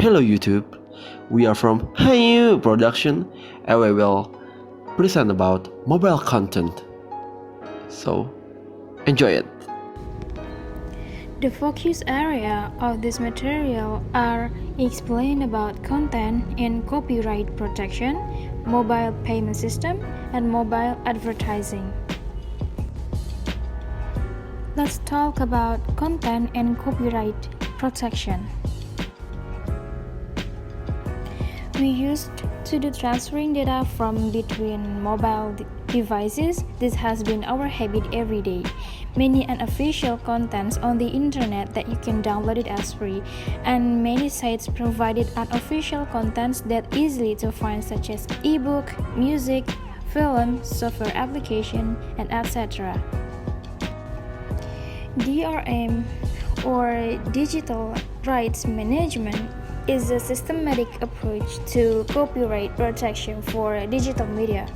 Hello YouTube, we are from Hayyuuu production and we will present about mobile content. So, enjoy it. The focus area of this material are explain about content in copyright protection, mobile payment system, and mobile advertising. Let's talk about content and copyright protection. We used to do transferring data from between mobile devices. This has been our habit every day. Many unofficial contents on the internet that you can download it as free, and many sites provided unofficial contents that easily to find, such as ebook, music, film, software application, and etc. DRM or Digital Rights Management is a systematic approach to copyright protection for digital media.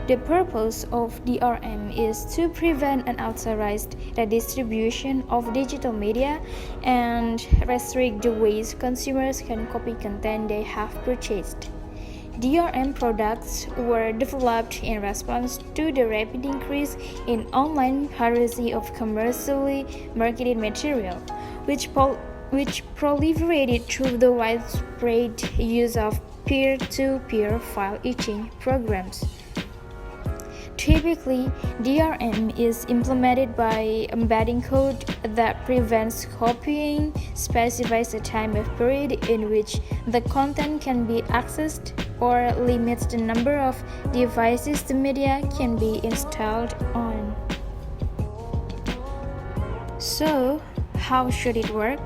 The purpose of DRM is to prevent unauthorized redistribution of digital media and restrict the ways consumers can copy content they have purchased. DRM products were developed in response to the rapid increase in online piracy of commercially marketed material, which proliferated through the widespread use of peer-to-peer file etching programs. Typically, DRM is implemented by embedding code that prevents copying, specifies a time of period in which the content can be accessed, or limits the number of devices the media can be installed on. So, how should it work?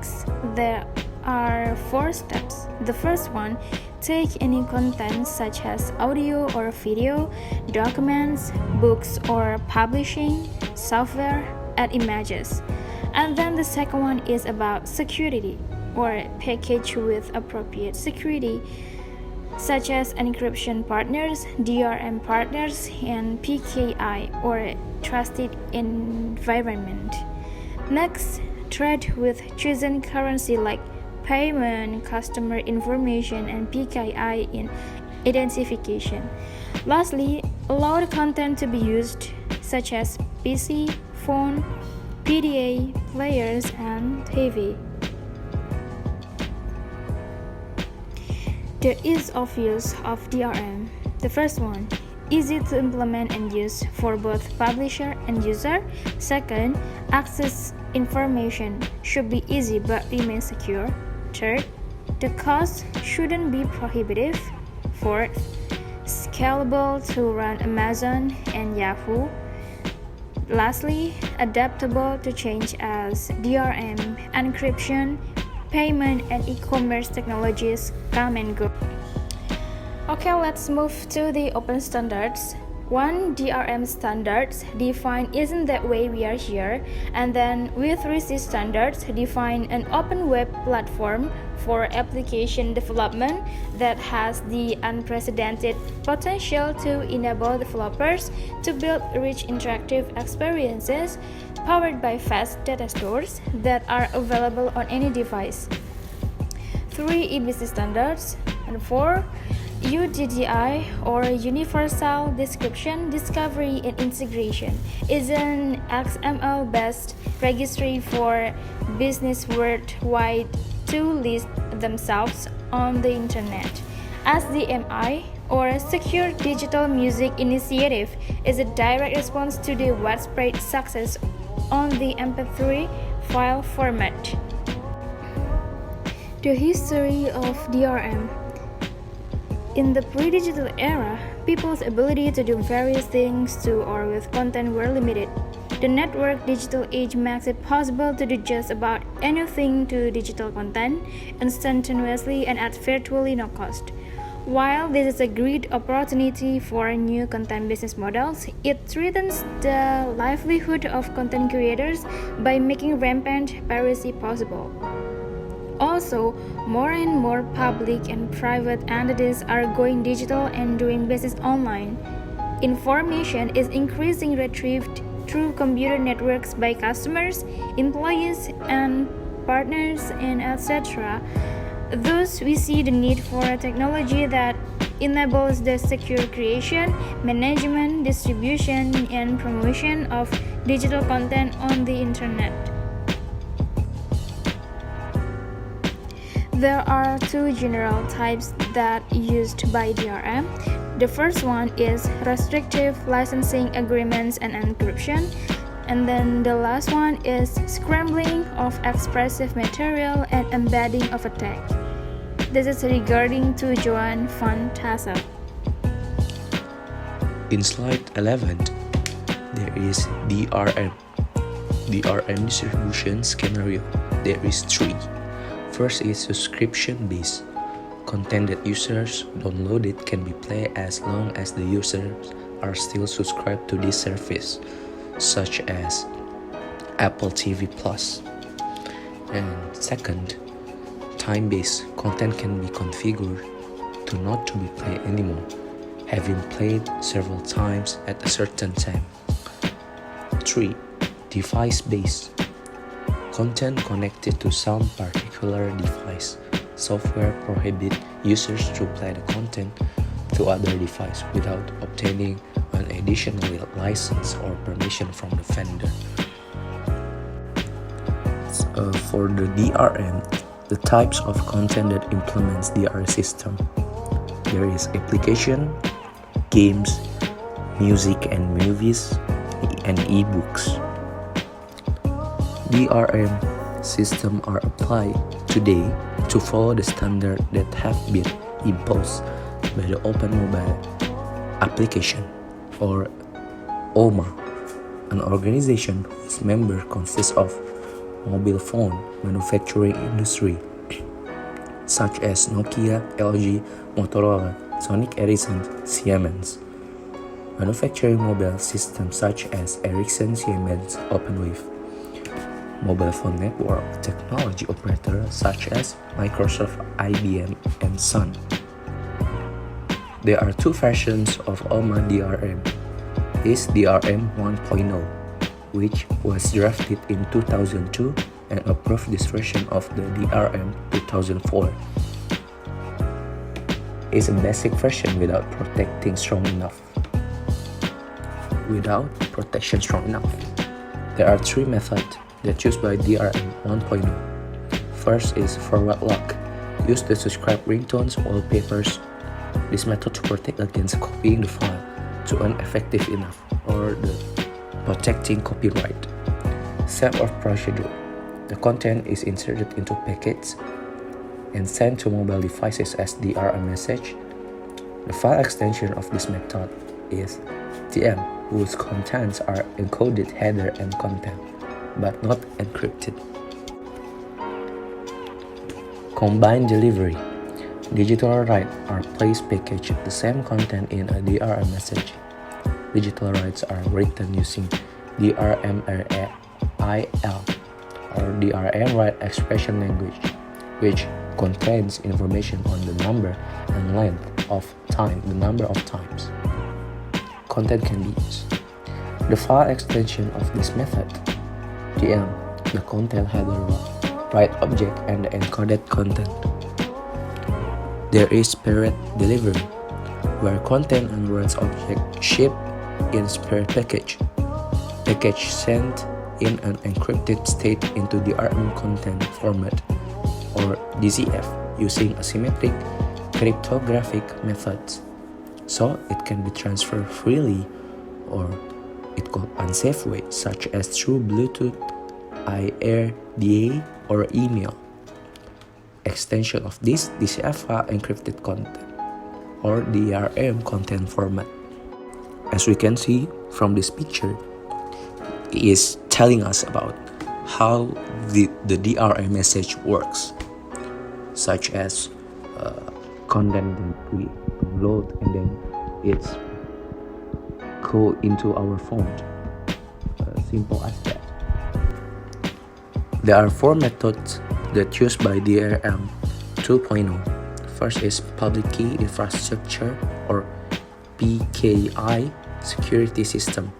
There are 4 steps. The first one, take any content such as audio or video, documents, books or publishing, software, add images. And then the second one is about security, or package with appropriate security, such as encryption partners, DRM partners, and PKI, or trusted environment. Next, trade with chosen currency like payment, customer information, and PKI in identification. Lastly, allow the content to be used, such as PC, phone, PDA, players, and TV. The ease of use of DRM. The first one, easy to implement and use for both publisher and user. Second, access information should be easy but remain secure. Third, the cost shouldn't be prohibitive. Fourth, scalable to run Amazon and Yahoo. Lastly, adaptable to change as DRM, encryption, payment, and e-commerce technologies come and go. Okay, let's move to the open standards. One DRM standards define isn't that way we are here, and then with Riza standards define an open web platform for application development that has the unprecedented potential to enable developers to build rich interactive experiences powered by fast data stores that are available on any device. 3 EBC standards, and 4 UDDI or Universal Description, Discovery and Integration is an XML-based registry for business worldwide to list themselves on the internet. SDMI or Secure Digital Music Initiative is a direct response to the widespread success on the MP3 file format. The history of DRM. In the pre-digital era, people's ability to do various things to or with content were limited. The network digital age makes it possible to do just about anything to digital content instantaneously and at virtually no cost. While this is a great opportunity for new content business models, it threatens the livelihood of content creators by making rampant piracy possible. Also, more and more public and private entities are going digital and doing business online. Information is increasingly retrieved through computer networks by customers, employees, and partners, and etc. Thus, we see the need for a technology that enables the secure creation, management, distribution, and promotion of digital content on the internet. There are two general types that used by DRM. The first one is restrictive licensing agreements and encryption, and then the last one is scrambling of expressive material and embedding of a tag. This is regarding tujuan van Tassel. In slide 11, there is DRM. DRM distribution scenario. There is three. First is subscription-based. Content that users downloaded can be played as long as the users are still subscribed to this service, such as Apple TV Plus. And second, time-based. Content can be configured to not to be played anymore, having played several times at a certain time. 3. Device-based. Content connected to some particular device. Software prohibits users to play the content to other devices without obtaining an additional license or permission from the vendor. For the DRM, the types of content that implements DRM system. There is application, games, music and movies, and ebooks. DRM systems are applied today to follow the standard that have been imposed by the Open Mobile Application, or OMA, an organization whose members consist of mobile phone manufacturing industry such as Nokia, LG, Motorola, Sony Ericsson, Siemens. Manufacturing mobile systems such as Ericsson, Siemens, OpenWave. Mobile phone network technology operators such as Microsoft, IBM, and Sun. There are two versions of OMA DRM. Is DRM 1.0, which was drafted in 2002 and approved this version of the DRM 2004. Is a basic version without protection strong enough. There are three methods that used by DRM 1.0. First is forward lock. Use the subscribe ringtones wallpapers. This method to protect against copying the file to ineffective enough or the protecting copyright. Set of procedure. The content is inserted into packets and sent to mobile devices as DRM message. The file extension of this method is TM, whose contents are encoded header and content, but not encrypted. Combined delivery. Digital rights are placed packaged the same content in a DRM message. Digital rights are written using DRMRIL or DRM right expression language, which contains information on the number and length of time, the number of times content can be used. The file extension of this method, DM, the content header, write object, and the encoded content. There is spirit delivery, where content and words object ship in spirit package. Package sent in an encrypted state into the DRM content format, or DCF, using asymmetric cryptographic methods, so it can be transferred freely or it called unsafe way, such as through Bluetooth, IRDA, or email. Extension of this DCF file encrypted content, or DRM content format. As we can see from this picture, it is telling us about how the DRM message works, such as content that we download and then it's go into our phone. Simple as that. There are four methods that used by DRM 2.0. First is public key infrastructure, or PKI security system.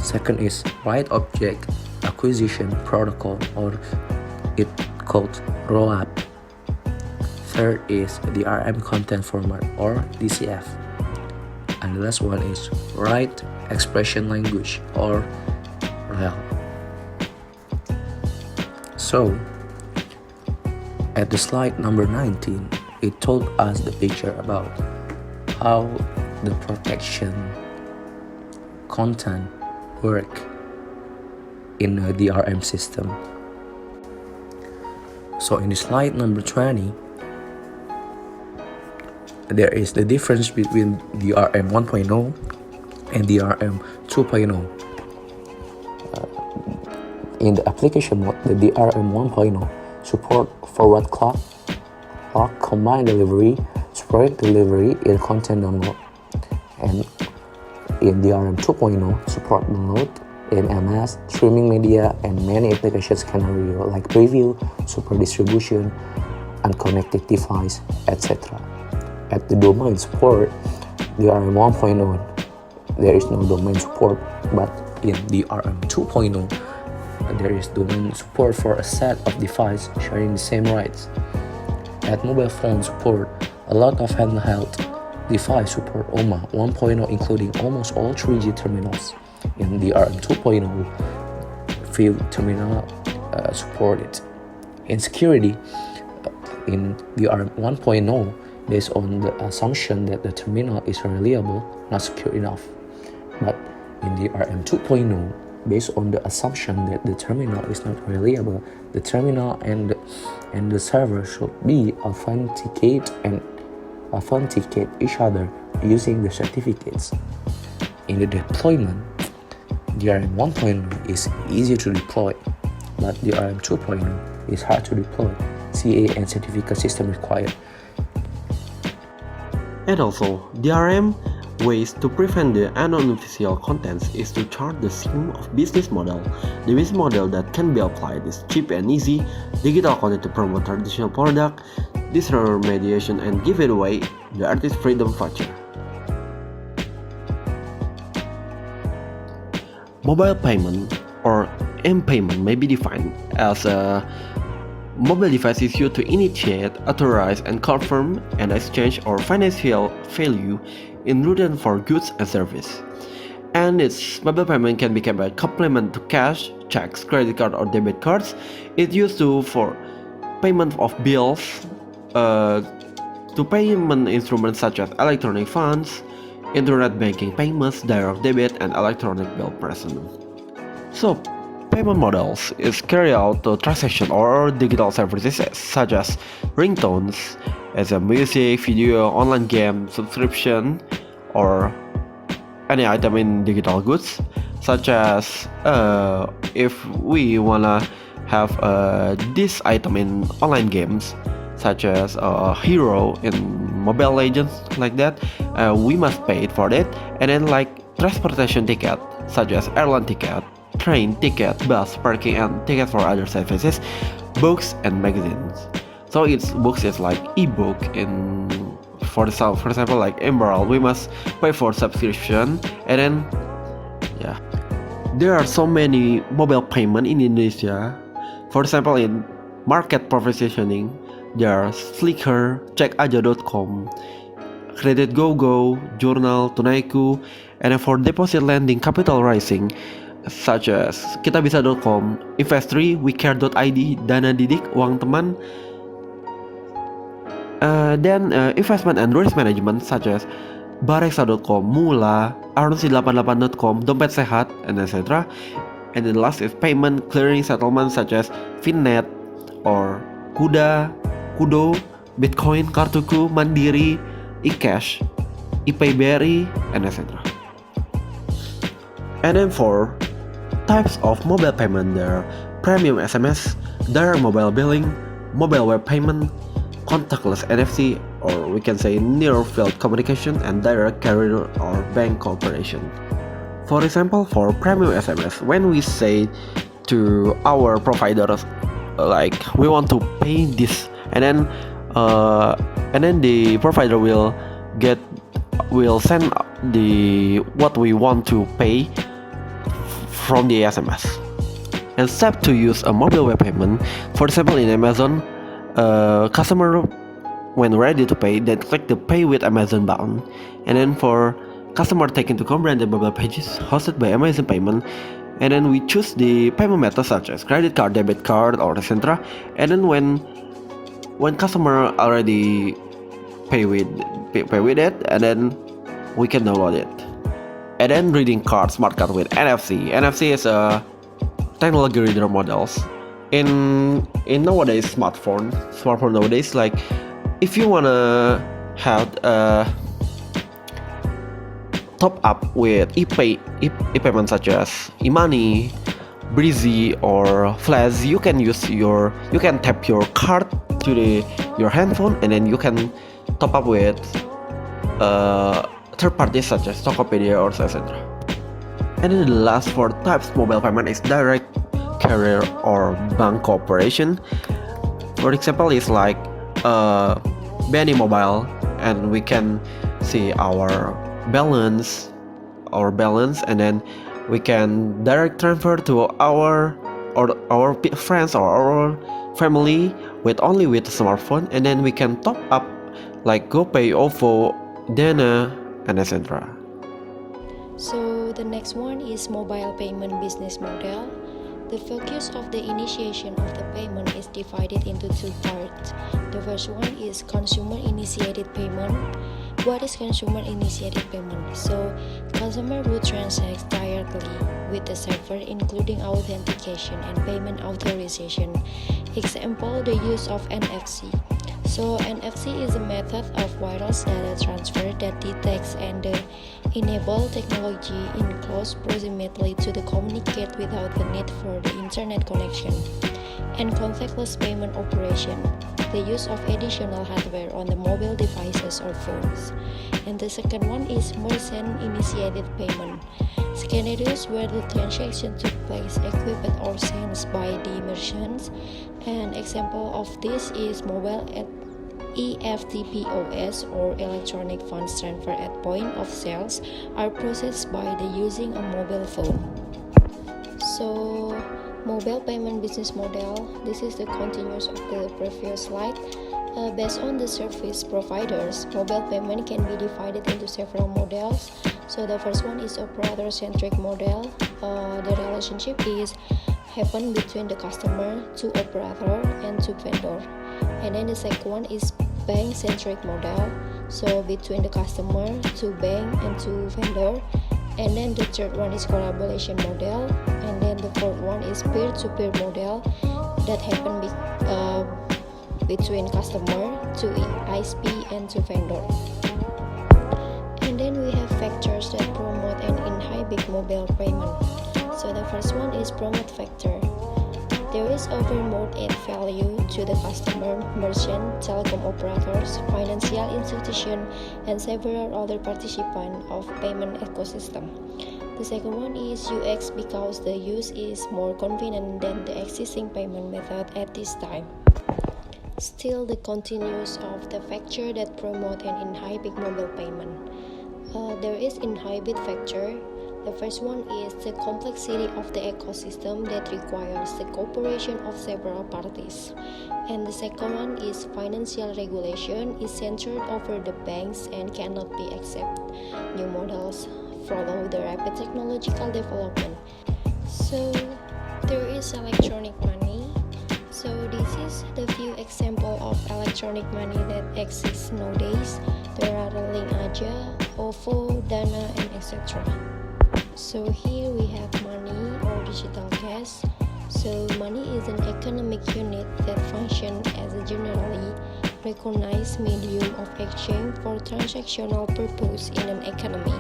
Second is right object acquisition protocol, or it called rollup. Third is DRM content format or DCF. And the last one is Right Expression Language or REL. So, at the slide number 19, it told us the picture about how the protection content work in a DRM system. So in the slide number 20, there is the difference between DRM 1.0 and DRM 2.0. In the application mode, the DRM 1.0 support forward clock, combined delivery, spread delivery in content download, and in DRM 2.0 support download in MS, streaming media, and many application scenario like preview, super distribution, unconnected device, etc. At the domain support, DRM 1.0 there is no domain support, but in DRM 2.0 there is domain support for a set of devices sharing the same rights. At mobile phone support, a lot of handheld device support OMA 1.0 including almost all 3G terminals. In DRM 2.0, few terminal supported. In security, in DRM 1.0, based on the assumption that the terminal is reliable, not secure enough. But in DRM 2.0, based on the assumption that the terminal is not reliable, the terminal and the server should be authenticate each other using the certificates. In the deployment, DRM 1.0 is easy to deploy, but DRM 2.0 is hard to deploy, CA and certificate system required. And also, DRM ways to prevent the unofficial contents is to chart the scheme of business model. The business model that can be applied is cheap and easy, digital content to promote traditional product, disintermediation and give it away, the artist freedom voucher. Mobile payment or M-payment may be defined as a mobile device is used to initiate, authorize, and confirm an exchange or financial value in return for goods and service. And its mobile payment can become a complement to cash, checks, credit card, or debit cards. It's used for payment of bills, to payment instruments such as electronic funds, internet banking payments, direct debit, and electronic bill present. So, payment models is carried out to transaction or digital services such as ringtones, as a music, video, online game, subscription, or any item in digital goods, such as if we wanna have this item in online games, such as a hero in Mobile Legends, like that, we must pay it for that. And then like transportation ticket, such as airline ticket, train ticket, bus, parking, and ticket for other services, books and magazines. So its books is like ebook in for example like Emerald, we must pay for subscription. And then yeah, there are so many mobile payment in Indonesia. For example, in market positioning, there are Slicker, Cekaja.com, Credit Go, Journal, Tunaiku, and then for deposit lending, capital raising, such as kitabisa.com, Investri, WeCare.id, Dana Didik, Uang Teman. Then investment and risk management such as Bareksa.com, Mula, Arunsi88.com, Dompet Sehat, and etc. And then last is payment clearing settlement such as Finnet or Kudo, Bitcoin, Kartuku, Mandiri, eCash, ePayBRI, and etc. And then for types of mobile payment, there are premium SMS, direct mobile billing, mobile web payment, contactless NFC, or we can say near field communication, and direct carrier or bank cooperation. For example, for premium SMS, when we say to our providers like we want to pay this, and then the provider will send the what we want to pay from the SMS. and step to use a mobile web payment. For example, in Amazon, customer when ready to pay, then click the Pay with Amazon button. And then for customer taken to co-branded mobile pages hosted by Amazon Payment, and then we choose the payment method such as credit card, debit card, or etc. And then when customer already pay with it, and then we can download it. And then reading card, smart card with NFC. NFC is a technology reader models. In nowadays smartphone nowadays, like if you wanna have top up with e-payment such as e-money, Breezy, or Flash, you can tap your card to your handphone, and then you can top up with third parties such as Tokopedia or etc. And then the last four types mobile payment is direct, carrier, or bank cooperation. For example, it's like BNI Mobile, and we can see our balance, and then we can direct transfer to our friends or our family with a smartphone, and then we can top up like GoPay, OVO, Dana, and etc. So the next one is mobile payment business model. The focus of the initiation of the payment is divided into two parts. The first one is consumer-initiated payment. What is consumer-initiated payment? So, customer would transact directly with the server, including authentication and payment authorization. Example, the use of NFC. So, NFC is a method of wireless data transfer that detects and enable technology in close proximity to the communicate without the need for the internet connection. And contactless payment operation, the use of additional hardware on the mobile devices or phones. And the second one is merchant-initiated payment, scenarios where the transaction took place equipped or sent by the merchants. An example of this is mobile EFT-POS or electronic funds transfer at point of sales are processed by the using a mobile phone. So, mobile payment business model, this is the continuous of the previous slide. Based on the service providers, mobile payment can be divided into several models. So the first one is operator-centric model. The relationship is happen between the customer to operator and to vendor. And then the second one is bank-centric model. So between the customer to bank and to vendor. And then the third one is collaboration model. And then the fourth one is peer-to-peer model that happen between customer to ISP and to vendor. And then we have factors that promote and inhibit mobile payment. So the first one is promote factor. There is overall add value to the customer, merchant, telecom operators, financial institution, and several other participants of payment ecosystem. The second one is UX because the use is more convenient than the existing payment method at this time. Still, the continuous of the factor that promote and inhibit mobile payment. There is inhibit factor. The first one is the complexity of the ecosystem that requires the cooperation of several parties. And the second one is financial regulation is centered over the banks and cannot be accept. New models follow the rapid technological development. So there is electronic money. So this is the few example of electronic money that exists nowadays. There are the Link Aja, OVO, Dana, and etc. So here we have money or digital cash. So money is an economic unit that functions as a generally recognized medium of exchange for transactional purpose in an economy.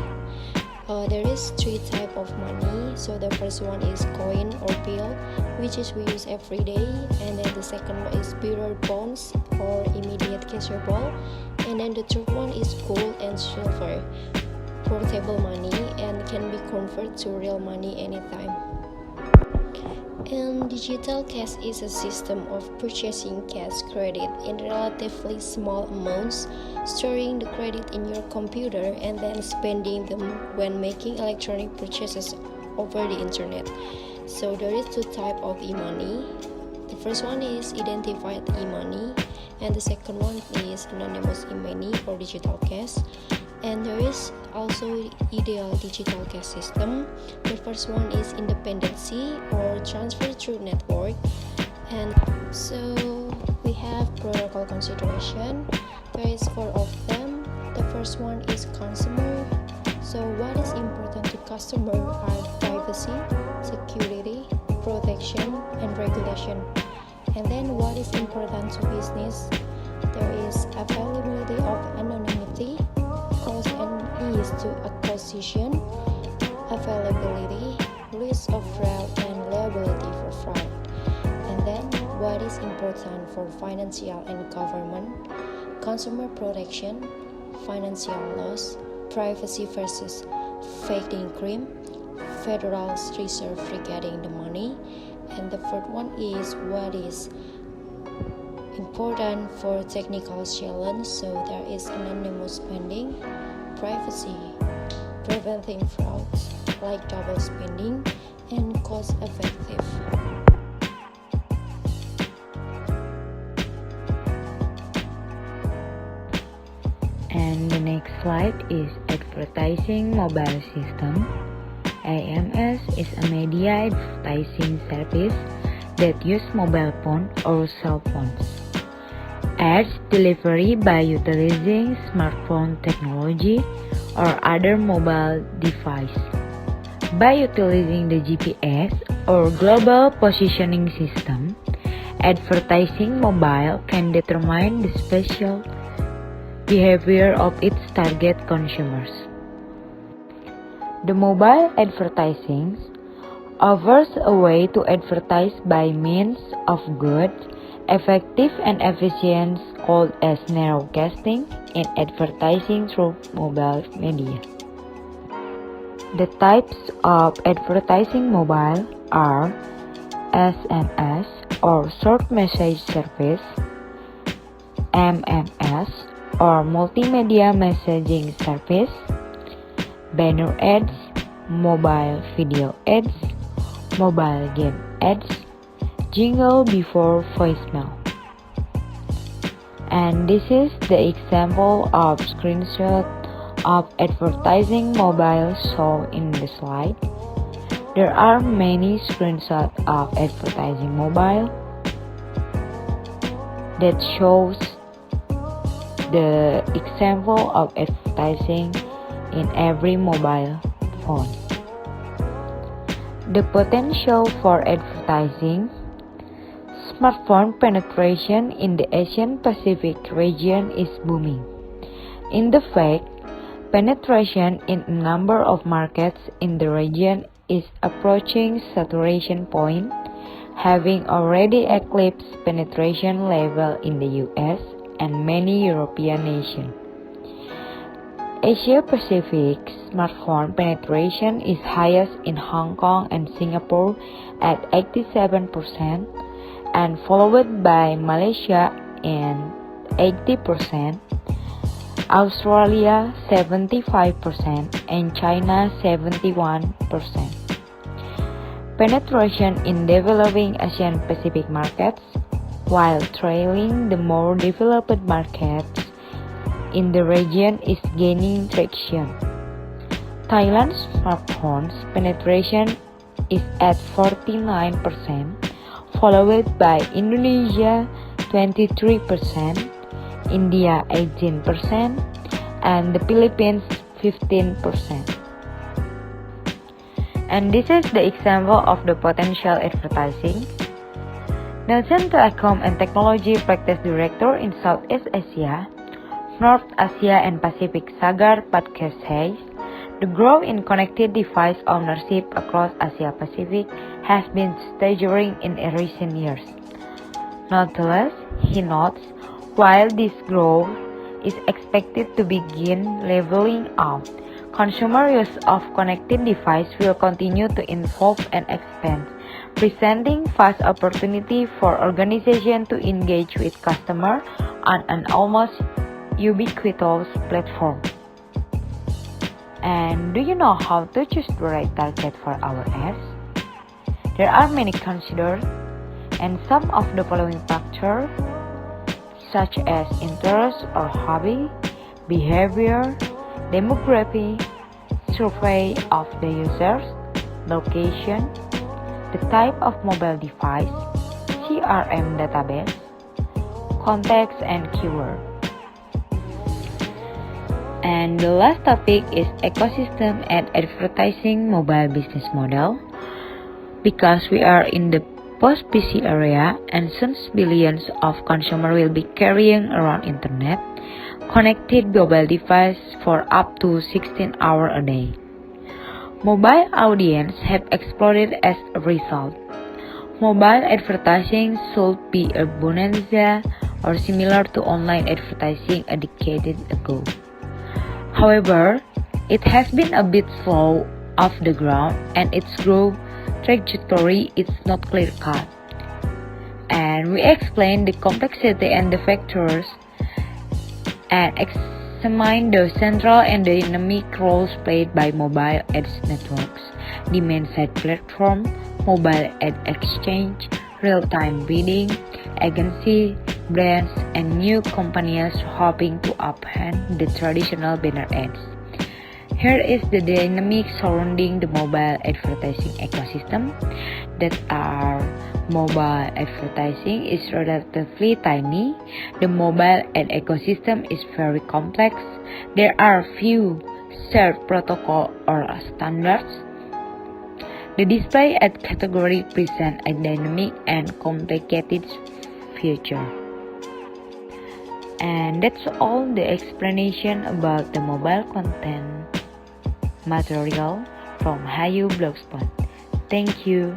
There is three types of money. So the first one is coin or bill, which is we use every day, and then the second one is borrowed bonds or immediate cashable, and then the third one is gold and silver, portable money, and can be converted to real money anytime. And digital cash is a system of purchasing cash credit in relatively small amounts, storing the credit in your computer, and then spending them when making electronic purchases over the internet. So there is two types of e-money. The first one is identified e-money, and the second one is anonymous e-money or digital cash. And there is also ideal digital cash system. The first one is independency or transfer through network. And so we have protocol consideration. There is 4 of them. The first one is consumer. So what is important to customer are privacy, security, protection, and regulation. And then what is important to business? There is availability of anonymity, cost and ease to acquisition, availability, risk of fraud, and liability for fraud. And then what is important for financial and government? Consumer protection, financial loss, privacy versus fighting crime, Federal Reserve regarding the money. And the third one is what is important for technical challenge. So there is anonymous spending, privacy, preventing frauds like double spending, and cost effective. And the next slide is advertising mobile system. AMS is a media advertising service that use mobile phone or cell phones. Ads delivery by utilizing smartphone technology or other mobile device. By utilizing the GPS or global positioning system, advertising mobile can determine the special behavior of its target consumers. The mobile advertising offers a way to advertise by means of good, effective and efficient called as narrowcasting in advertising through mobile media. The types of advertising mobile are SMS or short message service, MMS or multimedia messaging service, banner ads, mobile video ads, mobile game ads, jingle before voicemail. And this is the example of screenshot of advertising mobile shown in the slide. There are many screenshots of advertising mobile that shows the example of advertising in every mobile phone. The potential for advertising. Smartphone penetration in the Asian Pacific region is booming. In fact, penetration in a number of markets in the region is approaching saturation point, having already eclipsed penetration level in the US and many European nations. Asia Pacific smartphone penetration is highest in Hong Kong and Singapore at 87%, and followed by Malaysia and 80%, Australia 75%, and China 71%. Penetration in developing Asian Pacific markets, while trailing the more developed markets in the region, is gaining traction. Thailand's smartphones penetration is at 49%, followed by Indonesia 23%, India 18%, and the Philippines 15%. And this is the example of the potential advertising. Nelson Telecom and Technology Practice Director in Southeast Asia, North Asia and Pacific Sagar Podcast says, the growth in connected device ownership across Asia Pacific has been staggering in recent years. Nonetheless, he notes, while this growth is expected to begin leveling out, consumer use of connected devices will continue to evolve and expand, presenting vast opportunity for organizations to engage with customers on an almost ubiquitous platform. And do you know how to choose the right target for our ads? There are many considered, and some of the following factors, such as interest or hobby, behavior, demography, survey of the users, location, the type of mobile device, CRM database, context and keyword. And the last topic is ecosystem and advertising mobile business model. Because we are in the post-PC area and soon billions of consumers will be carrying around internet, connected mobile device for up to 16 hours a day. Mobile audience have exploded as a result. Mobile advertising should be a bonanza or similar to online advertising a decade ago. However, it has been a bit slow off the ground and its growth trajectory is not clear-cut. And we explain the complexity and the factors and examine the central and dynamic roles played by mobile ads networks, demand-side platform, mobile ad exchange, real-time bidding, agency, brands, and new companies hoping to upend the traditional banner ads. Here is the dynamic surrounding the mobile advertising ecosystem. That are mobile advertising is relatively tiny. The mobile ad ecosystem is very complex. There are few shared protocol or standards. The display ad category presents a dynamic and complicated future. And that's all the explanation about the mobile content material from Hayyuuu Blogspot. Thank you.